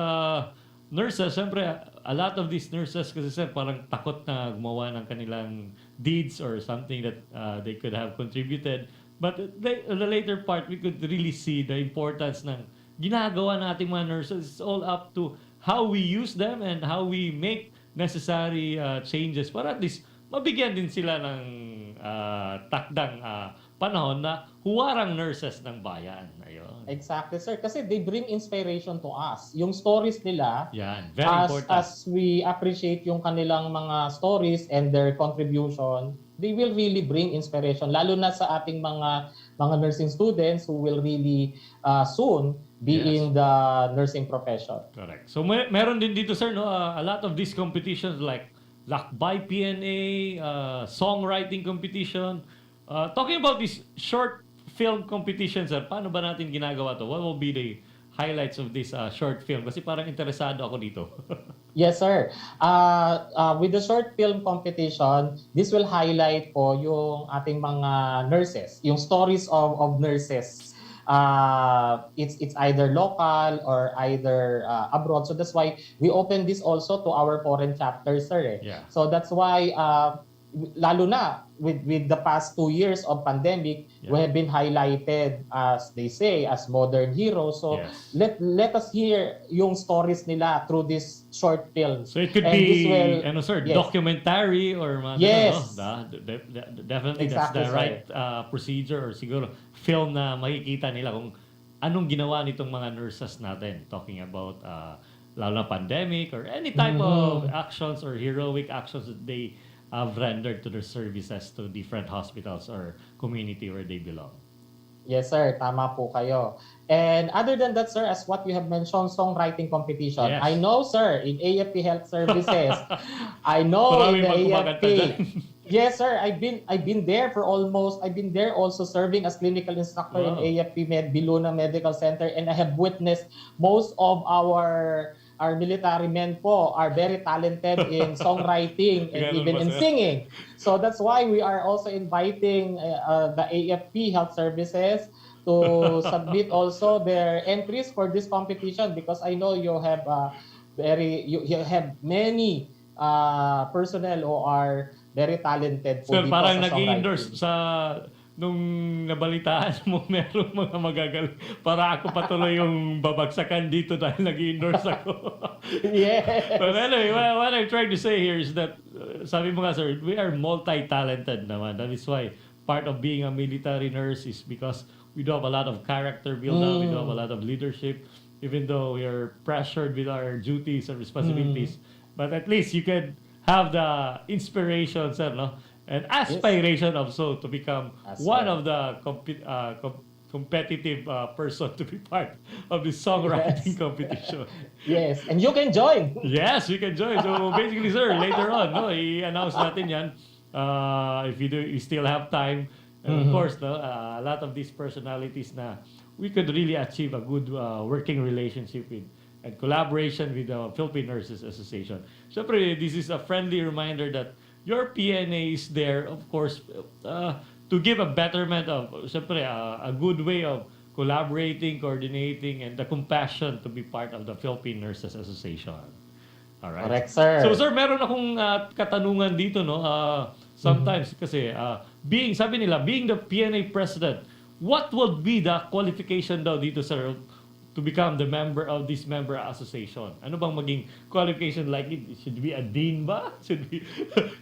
nurses, siyempre, a lot of these nurses kasi, sir, parang takot na gumawa ng kanilang deeds or something that they could have contributed. But the later part, we could really see the importance ng ginagawa nating mga nurses. It's all up to how we use them and how we make necessary changes para at least mabigyan din sila ng takdang panahon na huwarang nurses ng bayan. Ayun. Exactly, sir. Kasi they bring inspiration to us. Yung stories nila, very important. As we appreciate yung kanilang mga stories and their contribution, they will really bring inspiration. Lalo na sa ating mga nursing students who will really soon be in the nursing profession. Correct. So meron din dito, sir, no, a lot of these competitions like Lakbay PNA, songwriting competition. Talking about this short film competition, sir, paano ba natin ginagawa to? What will be the highlights of this short film? Kasi parang interesado ako dito. Yes, sir. With the short film competition, this will highlight po yung ating mga nurses, yung stories of nurses. It's either local or either abroad. So that's why we open this also to our foreign chapters, sir. So that's why lalo na with the past 2 years of pandemic, we have been highlighted, as they say, as modern heroes. So let us hear yung stories nila through this short film. So it could be, documentary or definitely exactly, that's the right procedure or siguro film na makikita nila kung anong ginawa nitong mga nurses natin. Talking about lalo na pandemic or any type of actions or heroic actions that they have rendered to their services to different hospitals or community where they belong. Yes, sir. Tama po kayo. And other than that, sir, as what you have mentioned, songwriting competition. I know, sir, in AFP Health Services, I know in the AFP. Yes, sir. I've been there also serving as clinical instructor in AFP Biluna Medical Center, and I have witnessed most of our military men po are very talented in songwriting and even in singing. So that's why we are also inviting the AFP Health Services to submit also their entries for this competition, because I know you have you have many personnel who are very talented po Sir, dito parang sa nag-endorse sa nung nabalitaan mo merong mga magagaling para ako patuloy yung babagsakan dito dahil nag-endorse ako. Yes. But anyway, what I'm trying to say here is that, sabi mo nga sir, we are multi-talented naman. That is why part of being a military nurse is because we do have a lot of character build-up, we do have a lot of leadership, even though we are pressured with our duties and responsibilities. But at least you can have the inspiration, sir, no? And aspiration also to become one of the competitive person to be part of the songwriting competition. Yes, and you can join. Yes, we can join. So basically, sir, later on, no, i-announce natin yan. If you still have time. And of course, no, a lot of these personalities na we could really achieve a good working relationship with and collaboration with the Philippine Nurses Association. Siyempre, this is a friendly reminder that your PNA is there, of course, to give a betterment of, siyempre, a good way of collaborating, coordinating, and the compassion to be part of the Philippine Nurses Association. All right. Correct, sir. So, sir, meron akong katanungan dito, no? Sometimes, kasi, sabi nila, being the PNA president, what would be the qualification daw dito, sir, to become the member of this member association? Ano bang maging qualification, like it should be a dean ba? Should be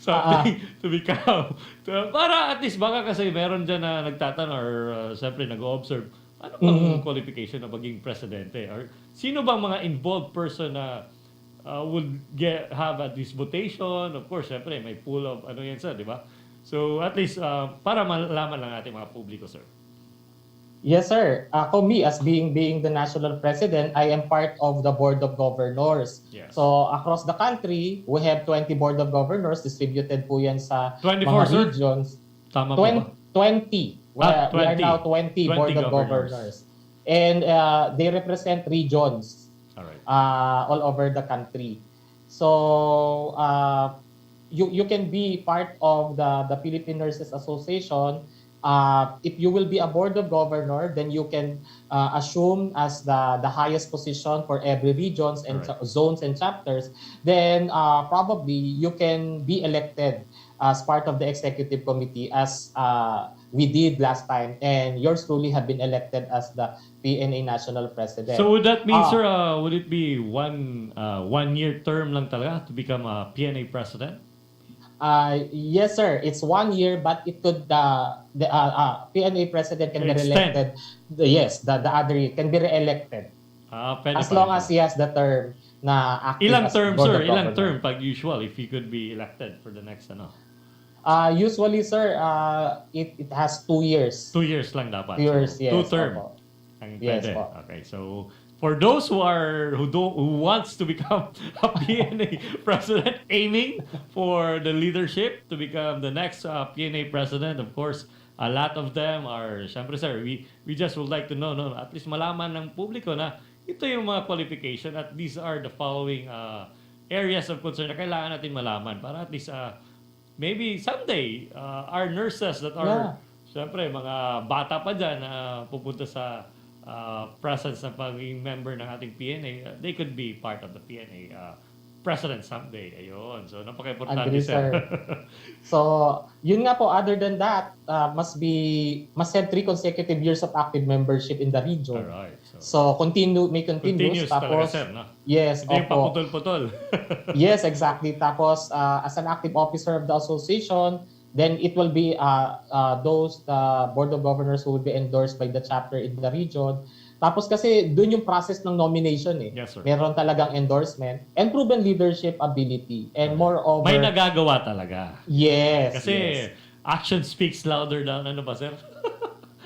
something to become? Para at least baka kasi meron dyan na nagtatanong or siyempre nag-observe, ano bang qualification na maging presidente? Or sino bang mga involved person na would have at this votation? Of course, siyempre may pool of ano yan, sir, di ba? So at least para malaman lang natin mga publiko, sir. Yes, sir. Ako, me, as being the national president, I am part of the Board of Governors. Yes. So, across the country, we have 20 Board of Governors. Distributed po yan sa 24, mga sir? regions. Tama po ba? 20. We are now 20 Board of Governors. And they represent regions all over the country. So, you can be part of the Philippine Nurses Association. If you will be a board of governor, then you can assume as the highest position for every regions and zones and chapters. Then probably you can be elected as part of the executive committee as we did last time, and yours truly have been elected as the PNA national president. So would that mean, sir, would it be one year term lang talaga to become a PNA president? Yes, sir. It's 1 year, but it could the PNA president can be re-elected. Yes, the other year can be re-elected. As long as he has the term na active. Ilang as term, board sir? of Ilang governors. term pag usual if he could be elected for the next ano? Usually, sir, it has 2 years. 2 years lang dapat. 2 years, So, yes. 2 term. Opo. Ang Yes, pwede. po. Okay, so for those who wants to become a PNA president, aiming for the leadership to become the next PNA president, of course, a lot of them are, syempre sir, we just would like to know, no, at least malaman ng publiko na ito yung mga qualification at these are the following areas of concern na kailangan natin malaman para at least maybe someday our nurses that are, syempre, mga bata pa dyan na pupunta sa presence ng pagiging member ng ating PNA, they could be part of the PNA president someday. Ayun. So, napaka-importante, Agree, sir. So, yun nga po, other than that, must have 3 consecutive years of active membership in the region. Alright. So, may continuous. Continuous talaga, Tapos, sir, no? yes, Hindi yung opo. paputol-putol. Yes, exactly. Tapos, as an active officer of the association, then it will be those board of governors who will be endorsed by the chapter in the region. Tapos kasi doon yung process ng nomination eh. Yes, sir. Meron talagang endorsement and proven leadership ability. And moreover... May nagagawa talaga. Yes. Kasi yes. action speaks louder than ano ba, sir?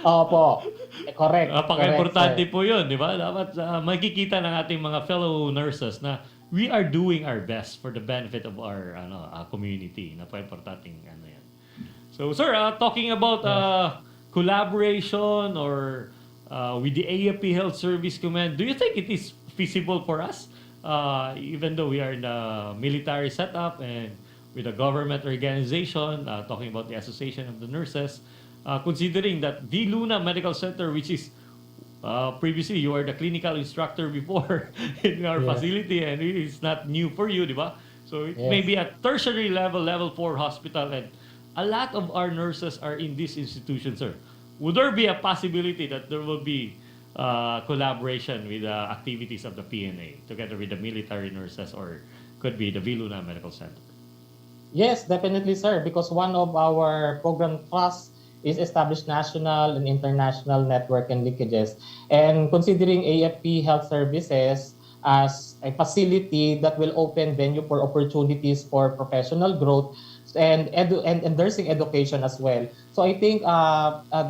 Opo. Correct. Napaka-importante correct, po yun, di ba? Dapat makikita ng ating mga fellow nurses na we are doing our best for the benefit of our community. Napaka-importanting ano yan. So, sir, talking about collaboration or with the AFP Health Service Command, do you think it is feasible for us, even though we are in a military setup and with a government organization, talking about the Association of the Nurses, considering that the Luna Medical Center, which is previously you are the clinical instructor before in our facility, and it is not new for you, di ba? So it may be at tertiary level, level 4 hospital, and a lot of our nurses are in this institution, sir. Would there be a possibility that there will be collaboration with the activities of the PNA together with the military nurses, or could be the Viluna Medical Center? Yes, definitely, sir, because one of our program trusts is established national and international network and linkages. And considering AFP Health Services as a facility that will open venue for opportunities for professional growth and nursing education as well. So I think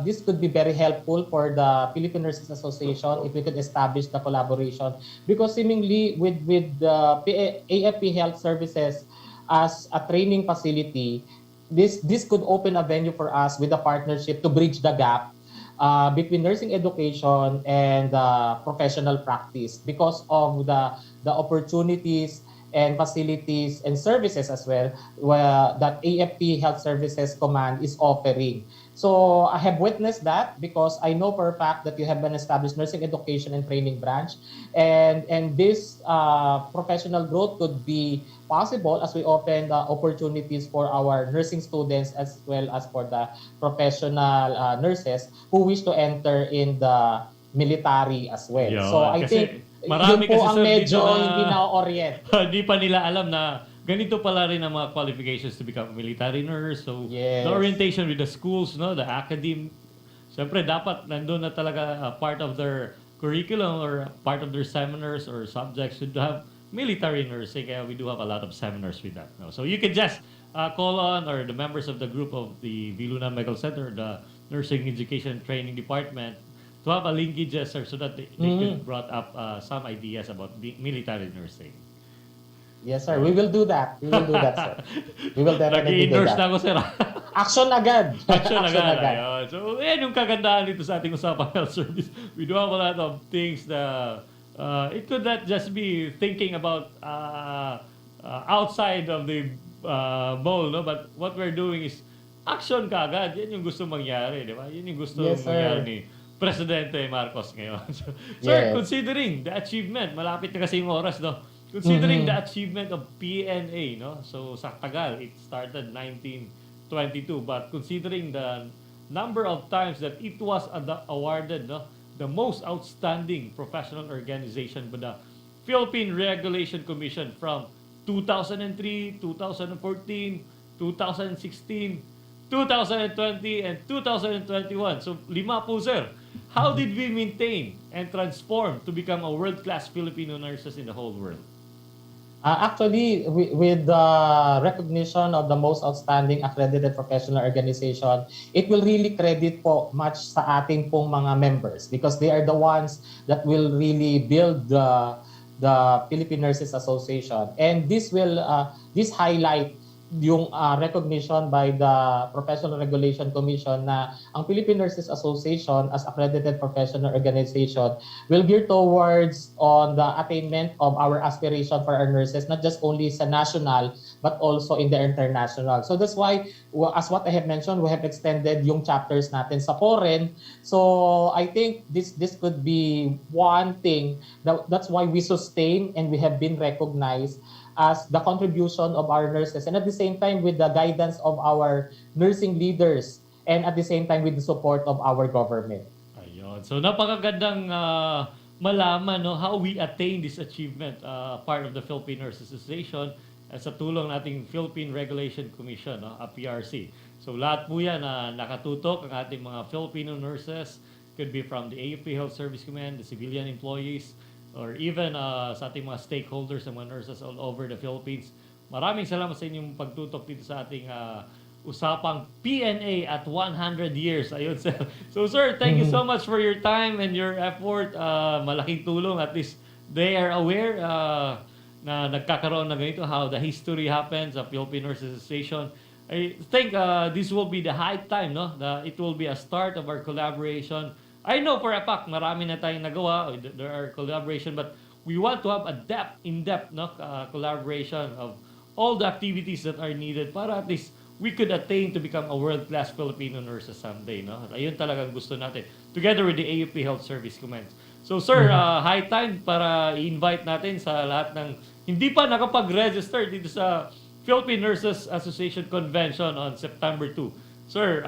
this could be very helpful for the Philippine Nurses Association if we could establish the collaboration, because seemingly with the AFP Health Services as a training facility, this could open a venue for us with a partnership to bridge the gap between nursing education and professional practice, because of the opportunities and facilities and services as well that AFP Health Services Command is offering. So I have witnessed that, because I know for a fact that you have an established nursing education and training branch, and this professional growth could be possible as we open the opportunities for our nursing students as well as for the professional nurses who wish to enter in the military as well. Yun, so I think marami yun po kasi, ang sir, medyo dito na hindi na-orient. Hindi pa nila alam na ganito pala rin ang mga qualifications to become a military nurse. So, Yes. the orientation with the schools, no, the academy, siyempre dapat nandun na talaga part of their curriculum or part of their seminars or subjects should have military nursing. Kaya we do have a lot of seminars with that. No? So, you can just call on, or the members of the group of the Viluna Medical Center, the Nursing Education Training Department, to have a linkage, sir, so that they could brought up some ideas about military nursing. Yes, sir. We will do that. We will do that, sir. We will definitely do Nag-i-endorse that. na ako, sir. Action agad. Action agad. Ayun. So, yan yung kagandaan dito sa ating Usapang Health Service. We do have a lot of things that it could not just be thinking about outside of the bowl, no? But what we're doing is action kagad. Yan yung gusto mangyari, di ba? Yan yung gusto Yes, sir. mangyari ni Presidente Marcos ngayon. So, sir, Yes. considering the achievement, malapit na kasi yung oras, no? Considering the achievement of PNA, no? So, sa tagal, it started 1922. But considering the number of times that it was awarded, no? The most outstanding professional organization by the Philippine Regulation Commission from 2003, 2014, 2016, 2020, and 2021. So, 5 po, sir. How did we maintain and transform to become a world-class Filipino nurses in the whole world? Actually, with the recognition of the most outstanding accredited professional organization, it will really credit po much sa ating pong mga members, because they are the ones that will really build the Philippine Nurses Association. And this will this highlight yung recognition by the Professional Regulation Commission na ang Philippine Nurses Association as accredited professional organization will gear towards on the attainment of our aspiration for our nurses, not just only sa national but also in the international. So that's why, as what I have mentioned, we have extended yung chapters natin sa foreign. So I think this could be one thing that's why we sustain and we have been recognized as the contribution of our nurses, and at the same time with the guidance of our nursing leaders, and at the same time with the support of our government. Ayun. So napakagandang malaman, no, how we attain this achievement, part of the Philippine Nurses Association sa tulong nating Philippine Regulation Commission, no, a PRC. So lahat po yan nakatutok ang ating mga Filipino nurses, could be from the AFP Health Service Command, the civilian employees, or even sa ating mga stakeholders ng mga nurses all over the Philippines. Maraming salamat sa inyong pagtutok dito sa ating usapang PNA at 100 years. Ayun, sir. So, sir, thank you so much for your time and your effort. Malaking tulong. At least they are aware na nagkakaroon na ganito, how the history happens of Philippine Nurses Association. I think this will be the high time, no? It will be a start of our collaboration. I know for a fact, marami na tayong nagawa. There are collaboration, but we want to have a in-depth, no, collaboration of all the activities that are needed para at least we could attain to become a world-class Filipino nurses someday, no? Ayun talagang gusto natin. Together with the AFP Health Service Command. So, sir, high time para i-invite natin sa lahat ng hindi pa nakapag-register dito sa Philippine Nurses Association Convention on September 2. Sir,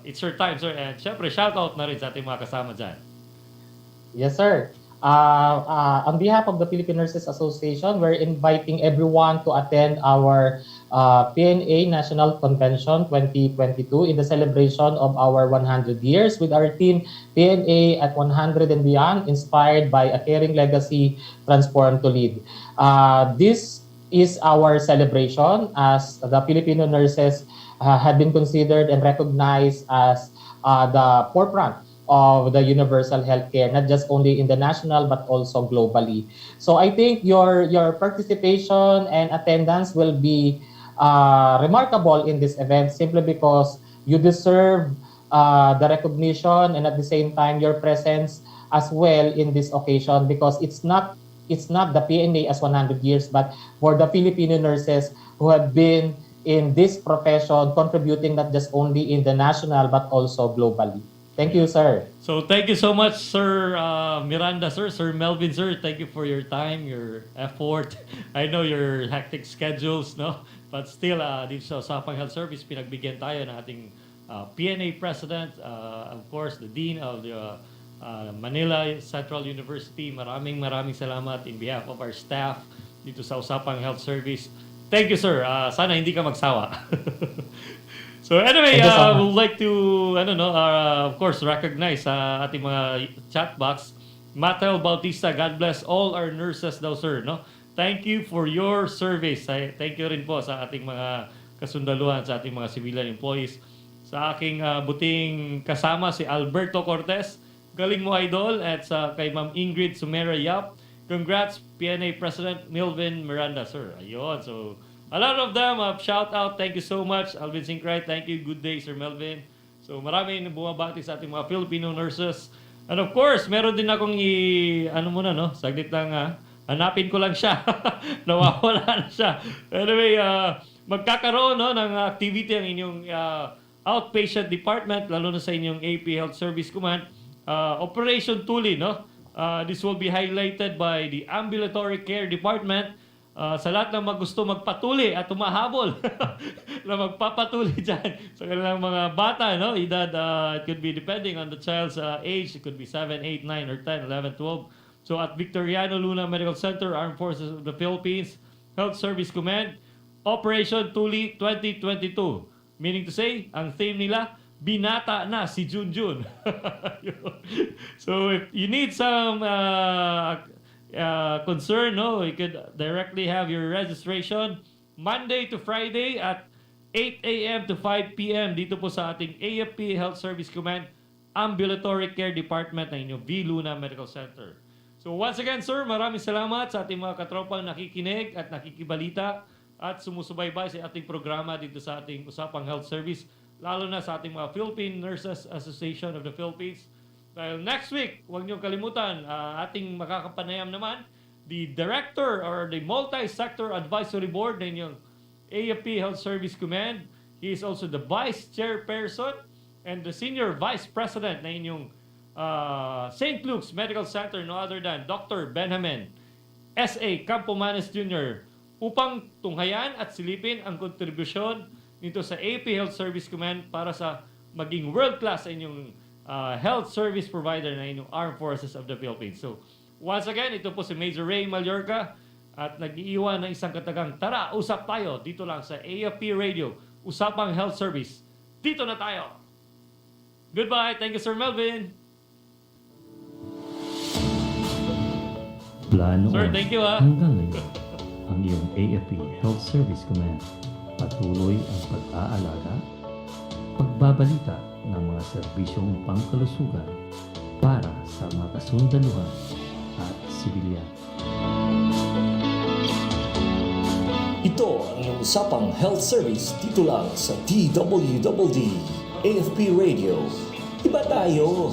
it's your time, sir. And syempre, shoutout na rin sa ating mga kasama dyan. Yes, sir. On behalf of the Philippine Nurses Association, we're inviting everyone to attend our PNA National Convention 2022 in the celebration of our 100 years with our team PNA at 100 and beyond, inspired by a caring legacy transformed to lead. This is our celebration as the Filipino nurses have been considered and recognized as the forefront of the universal healthcare, not just only in the national but also globally. So I think your participation and attendance will be remarkable in this event simply because you deserve the recognition and at the same time your presence as well in this occasion, because it's not the PNA as 100 years, but for the Filipino nurses who have been in this profession, contributing not just only in the national but also globally. Thank you, sir. So thank you so much, Sir Miranda, Sir Melvin, sir. Thank you for your time, your effort. I know your hectic schedules, no? But still, dito sa Usapang Health Service, pinagbigyan tayo ng ating PNA President, of course, the Dean of the Manila Central University. Maraming salamat in behalf of our staff dito sa Usapang Health Service. Thank you, sir. Sana hindi ka magsawa. So anyway, we'd like to, of course, recognize ating mga chat box. Matel Bautista, God bless all our nurses daw, sir. No? Thank you for your service. Thank you rin po sa ating mga kasundaluhan, sa ating mga civilian employees. Sa aking buting kasama, si Alberto Cortez. Galing mo, idol. At kay Ma'am Ingrid Sumera Yap. Congrats, PNA President Melvin Miranda, sir. Ayun. So, a lot of them, shout out. Thank you so much. Alvin Sincray, thank you. Good day, Sir Melvin. So, maraming bumabati sa ating mga Filipino nurses. And of course, meron din akong saglit lang, hanapin ko lang siya. Nawawala na siya. Anyway, magkakaroon ng activity ang inyong outpatient department, lalo na sa inyong AP Health Service Command. Operation Tuli, no? This will be highlighted by the Ambulatory Care Department. Sa lahat ng gusto magpatuli at tumahabol na magpapatuli dyan sa kanilang mga bata, no? Edad, it could be depending on the child's age. It could be 7, 8, 9, or 10, 11, 12. So at Victoriano Luna Medical Center, Armed Forces of the Philippines, Health Service Command, Operation Tuli 2022. Meaning to say, ang theme nila, binata na si Junjun. So if you need some concern, no, you could directly have your registration Monday to Friday at 8 a.m. to 5 p.m. dito po sa ating AFP Health Service Command Ambulatory Care Department ng inyong V. Luna Medical Center. So once again, sir, maraming salamat sa ating mga katropang nakikinig at nakikibalita at sumusubaybay sa ating programa dito sa ating Usapang Health Service, lalo na sa ating mga Philippine Nurses Association of the Philippines. Dahil next week, huwag niyong kalimutan, ating makakapanayam naman, the Director or the Multi-Sector Advisory Board ng inyong AFP Health Service Command. He is also the Vice Chairperson and the Senior Vice President ng inyong St. Luke's Medical Center, no other than Dr. Benjamin S.A. Campomanes Jr. upang tunghayan at silipin ang kontribusyon nito sa AP Health Service Command para sa maging world-class sa inyong health service provider na inyong Armed Forces of the Philippines. So, once again, ito po si Major Rhey Mallorca at nag-iiwan ng isang katagang, tara, usap tayo dito lang sa AFP Radio, Usapang Health Service. Dito na tayo. Goodbye. Thank you, Sir Melvin. Plano Sir, thank you, hanggang ngayon, ang iyong AFP Health Service Command patuloy ang pag-aalaga, pagbabalita ng mga serbisyong pangkalusugan para sa mga kasundaluhan at sibilyan. Ito ang iyong Usapang Health Service dito lang sa DWDD AFP Radio. Iba tayo!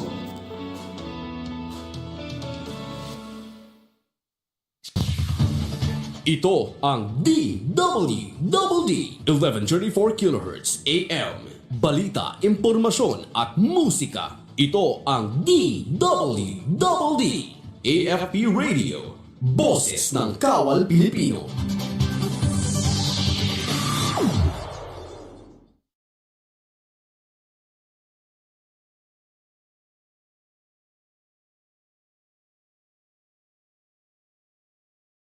Ito ang DWDD 1134 kHz AM. Balita, impormasyon at musika. Ito ang DWDD AFP Radio. Boses ng Kawal Pilipino.